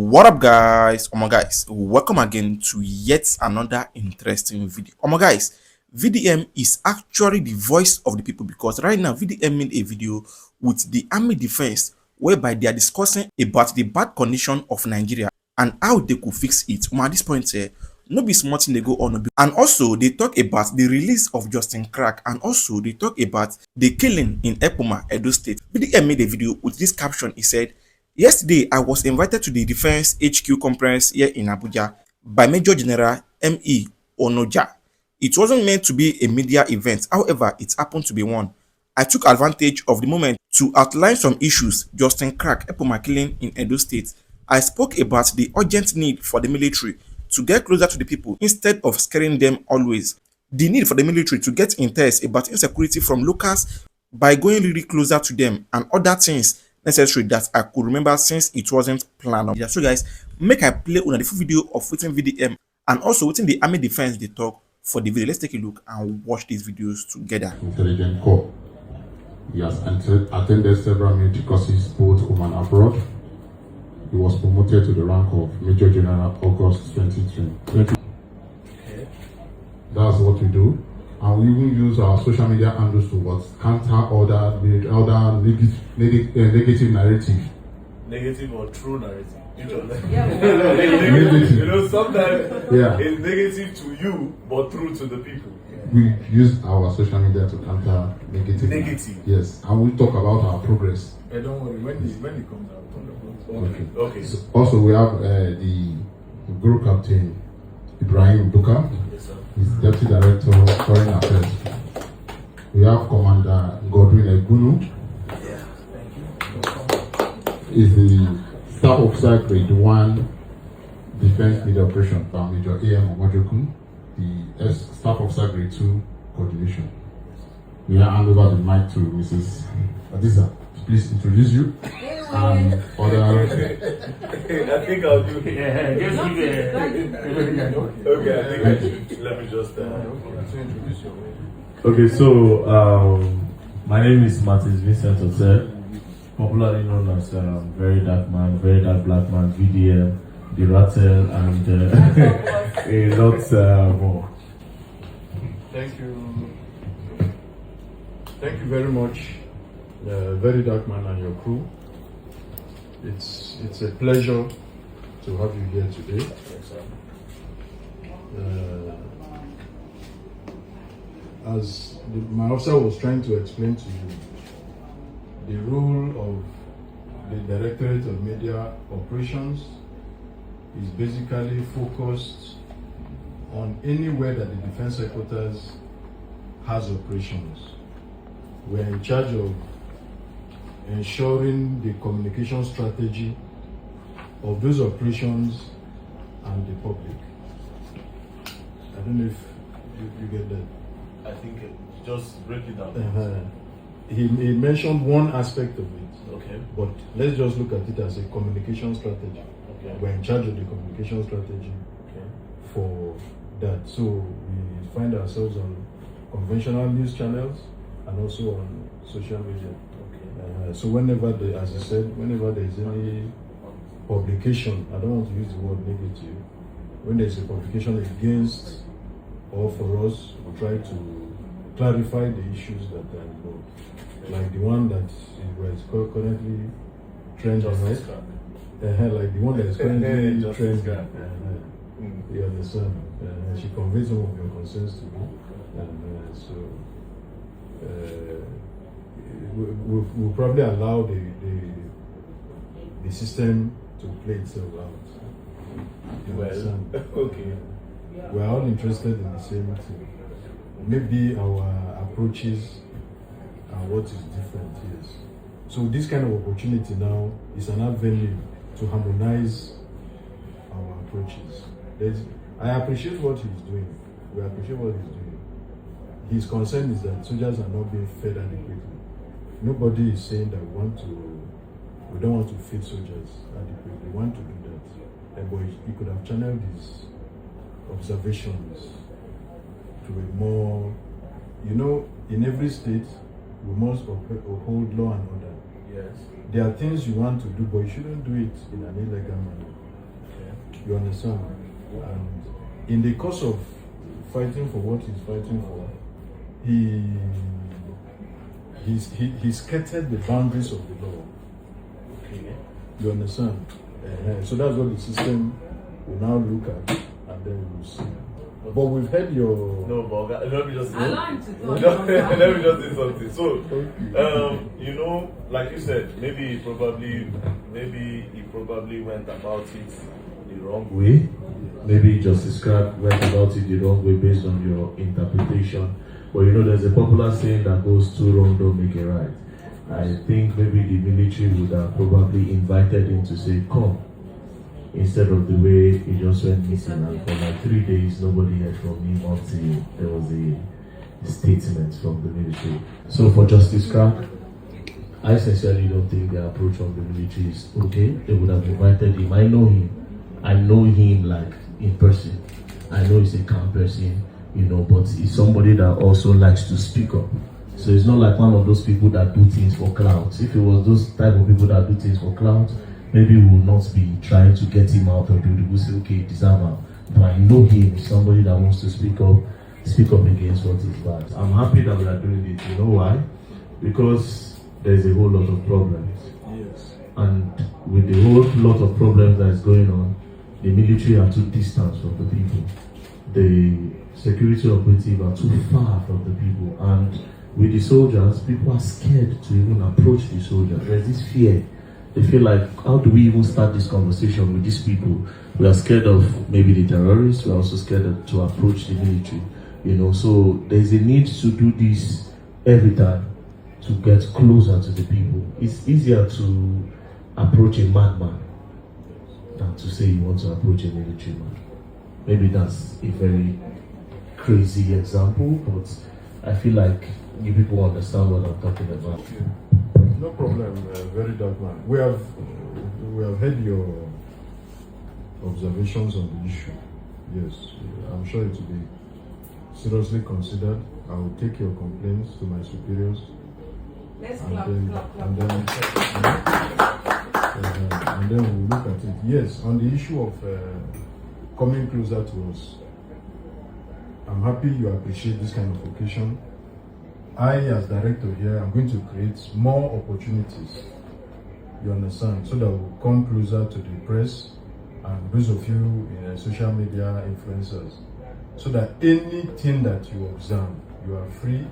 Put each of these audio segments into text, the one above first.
What up, guys? Guys, welcome again to yet another interesting video. Guys, VDM is actually the voice of the people, because right now VDM made a video with the army defense whereby they are discussing about the bad condition of Nigeria and how they could fix it. At this point, no be smart thing they go on, and also they talk about the release of Justin Crack, and also they talk about the killing in Epoma, Edo State. VDM made a video with this caption. He said, "Yesterday, I was invited to the Defense HQ conference here in Abuja by Major General M.E. Onoja. It wasn't meant to be a media event, however, it happened to be one. I took advantage of the moment to outline some issues, Justin Crack, Epoma killing in Edo State. I spoke about the urgent need for the military to get closer to the people instead of scaring them always. The need for the military to get intense about insecurity from locals by going really closer to them, and other things necessary that I could remember since it wasn't planned." So guys, make I play on the full video of within VDM and also within the army defense they talk for the video. Let's take a look and watch these videos together. Intelligent Corps. He has attended several military courses both home and abroad. He was promoted to the rank of Major General August 2020. Okay. That's what we do. And we even use our social media handles to counter other negative narrative. Negative or true narrative? Negative. You know, sometimes it's negative to you, but true to the people. We use our social media to counter negative. Negative. Yes, and we talk about our progress. Hey, don't worry, when it comes out. Okay. So also, we have the group captain Ibrahim Buka. Yes, sir. He's Deputy Director of Foreign Affairs. We have Commander Godwin Egunu. Yeah, thank you. He's the Staff Officer Grade 1 Defense Media Operation by Major A.M. Omajoku, the Staff Officer Grade 2 Coordination. We are hand over the mic to Mrs. Adisa. Please introduce you and other. I think I'll do it. Just give it. Okay, I think let me just introduce you. Okay, so my name is Martins Vincent Otel, popularly known as Very Dark Man, Very Dark Black Man, VDM, The Rattle, and a lot more. Thank you. Thank you very much, Very Dark Man and your crew. It's a pleasure to have you here today. As my officer was trying to explain to you, the role of the Directorate of Media Operations is basically focused on anywhere that the Defense Headquarters has operations. We're in charge of ensuring the communication strategy of those operations and the public. I don't know if you get that. I think just break it down. He mentioned one aspect of it. Okay. But let's just look at it as a communication strategy. Okay. We're in charge of the communication strategy for that. So we find ourselves on conventional news channels and also on social media. So whenever, as I said, whenever there is any publication, I don't want to use the word negative, when there is a publication against or for us, we try to clarify the issues that are involved. Like the one that is currently trending, right? Like the one that is currently trending. You understand? She conveyed some of your concerns to me. And so we'll probably allow the system to play itself out. You understand? Okay. We're all interested in the same thing. Maybe our approaches are what is different, yes. So this kind of opportunity now is an avenue to harmonize our approaches. I appreciate what he's doing. We appreciate what he's doing. His concern is that soldiers are not being fed adequately. Nobody is saying that we don't want to feed soldiers adequately. We want to do that. But he could have channeled his observations to a more, in every state, we must uphold law and order. Yes. There are things you want to do, but you shouldn't do it in an illegal manner. You understand? And in the course of fighting for what he's fighting for, he skirted the boundaries of the law. Okay. You understand? So that's what the system will now look at, and then we'll see. But we've heard your... No, but let me just say... Allow him to talk. Let me just say something. So, you know, like you said, maybe he probably went about it the wrong way. Maybe Justice Crack went about it the wrong way based on your interpretation. But you know, there's a popular saying that goes, two wrong don't make a right. I think maybe the military would have probably invited him to say, come, instead of the way he just went missing. And for like 3 days, nobody heard from him until there was a statement from the military. So for Justice Crack, I sincerely don't think the approach of the military is okay. They would have invited him. I know him like in person. I know he's a calm person, you know, but he's somebody that also likes to speak up. So it's not like one of those people that do things for clout. If it was those type of people that do things for clout, maybe we will not be trying to get him out of the way. We'll say, okay, deserve him. But I know him is somebody that wants to speak up against what is bad. I'm happy that we are doing it. You know why? Because there's a whole lot of problems. Yes. And with the whole lot of problems that is going on, the military are too distant from the people. The security operative are too far from the people. And with the soldiers, people are scared to even approach the soldiers. There's this fear. They feel like, how do we even start this conversation with these people? We are scared of maybe the terrorists. We're also scared to approach the military. You know, so there's a need to do this every time to get closer to the people. It's easier to approach a madman than to say you want to approach a military man. Maybe that's a very crazy example, but I feel like you people understand what I'm talking about. No problem, very dark man. We have heard your observations on the issue. Yes, I'm sure it will be seriously considered. I will take your complaints to my superiors. Let's And clap, then, clap, clap. and then we'll look at it. Yes, on the issue of coming closer to us, I'm happy you appreciate this kind of occasion. I, as director here, I'm going to create more opportunities, you understand, so that we'll come closer to the press and those of you in social media influencers, so that anything that you observe, you are free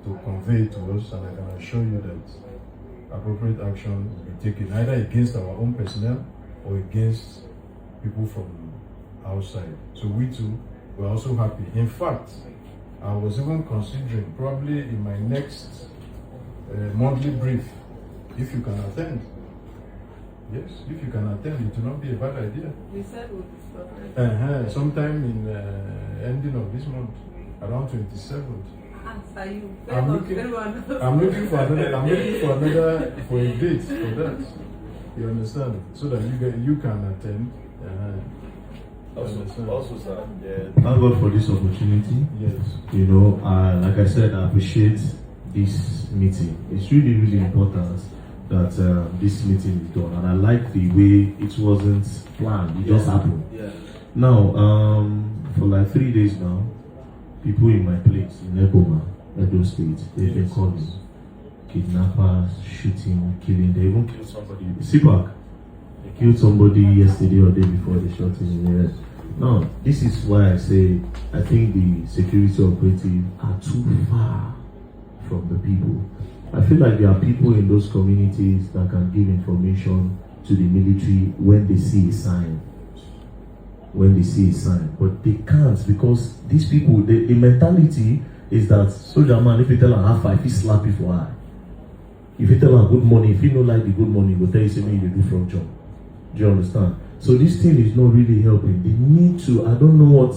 to convey it to us, and I can assure you that appropriate action will be taken either against our own personnel or against people from outside. So we too, we're also happy. In fact, I was even considering probably in my next monthly brief, if you can attend. Yes, if you can attend, it will not be a bad idea. We said we'll discuss it. Sometime in ending of this month, around 27th. Answer you. I'm looking for a date for that. You understand? So that you can attend. Also, sir, Thank God for this opportunity. Yes. You know, like I said, I appreciate this meeting. It's really, really important that this meeting is done, and I like the way it wasn't planned. It just happened. yeah. Now, for like 3 days now, people in my place in Eboma, Edo State, they've been calling kidnappers, shooting, killing. They even killed somebody. Sipak, they killed somebody yesterday or day before they shot him in the head. Now, this is why I say I think the security operatives are too far from the people. I feel like there are people in those communities that can give information to the military when they see a sign. But they can't, because these people, the mentality is that soldier man, if you tell him half five, he slap you for eye. If you tell him good money, if you don't like the good money, he will tell you something you do from job. Do you understand? So this thing is not really helping. They need to, I don't know what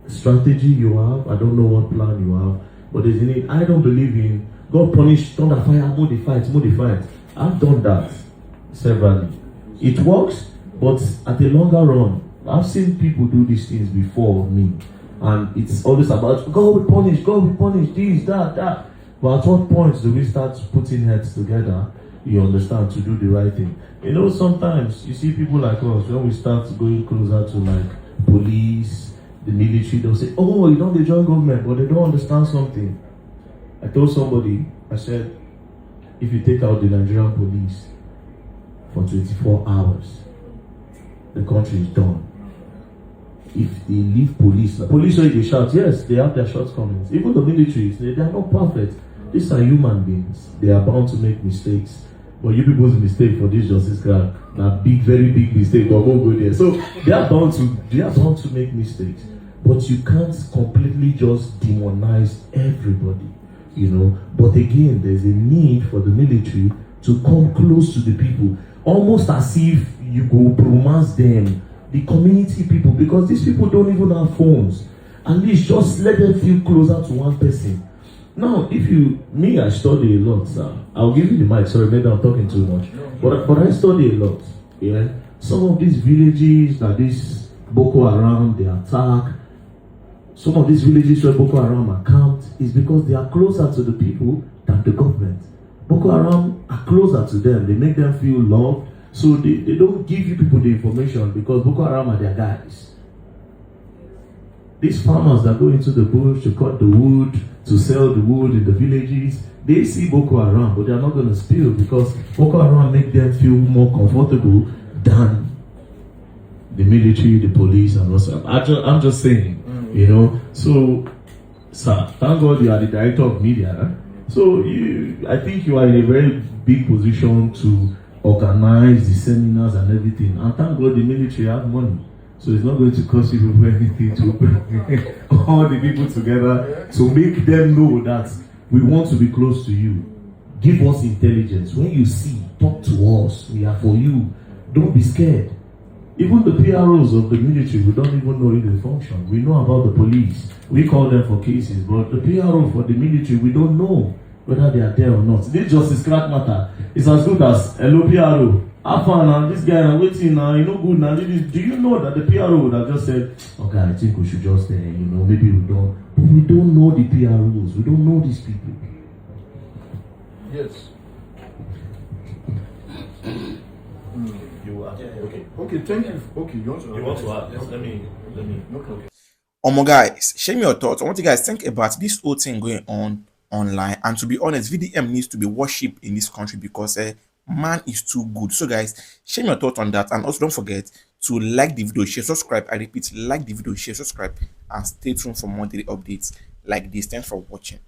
strategy you have, I don't know what plan you have, but there's a need. I don't believe in God punish, thunder fire, modify. I've done that severally. It works, but at the longer run, I've seen people do these things before me, and it's always about God will punish, this, that. But at what point do we start putting heads together, you understand, to do the right thing? You know, sometimes you see people like us, when we start going closer to like police, the military, they'll say, oh, you know, they join government, but they don't understand something. I told somebody, I said, if you take out the Nigerian police for 24 hours, the country is done. If they leave police, police when they shout, yes, they have their shortcomings. Even the militaries, they are not perfect. These are human beings. They are bound to make mistakes. But you people's mistake for this justice crack, now big, very big mistake, but won't go there. So they are bound to make mistakes. But you can't completely just demonize everybody, you know. But again, there's a need for the military to come close to the people, almost as if you go romance them, the community people, because these people don't even have phones. At least just let them feel closer to one person. Now, I study a lot, sir. I'll give you the mic. Sorry, maybe I'm talking too much. But I study a lot. Yeah, some of these villages that this Boko Haram they attack, some of these villages where Boko Haram are camped is because they are closer to the people than the government. Boko Haram are closer to them. They make them feel loved. So they don't give you people the information because Boko Haram are their guys. These farmers that go into the bush to cut the wood, to sell the wood in the villages, they see Boko Haram, but they are not going to steal because Boko Haram make them feel more comfortable than the military, the police, and also. I'm just saying, you know. So, sir, thank God you are the director of media. Huh? So I think you are in a very big position to organize the seminars and everything. And thank God the military have money. So it's not going to cost you people anything to bring all the people together to make them know that we want to be close to you. Give us intelligence. When you see, talk to us. We are for you. Don't be scared. Even the PROs of the military, we don't even know if they function. We know about the police. We call them for cases. But the PRO for the military, we don't know whether they are there or not. This justice crack matter is as good as hello PRO. Now this guy now waiting now, you know good now. Do you know that the PRO would have just said, okay, I think we should just maybe we don't. But we don't know the PROs. We don't know these people. Yes. You are okay. Okay, thank you. Okay, you want to add? Yes, let me. Okay. Guys, share me your thoughts on what you guys think about this whole thing going on online. And to be honest, VDM needs to be worshipped in this country because man is too good. So guys, share your thoughts on that, and also don't forget to like the video, share, subscribe. I repeat, like the video, share, subscribe, and stay tuned for more daily updates like this. Thanks for watching.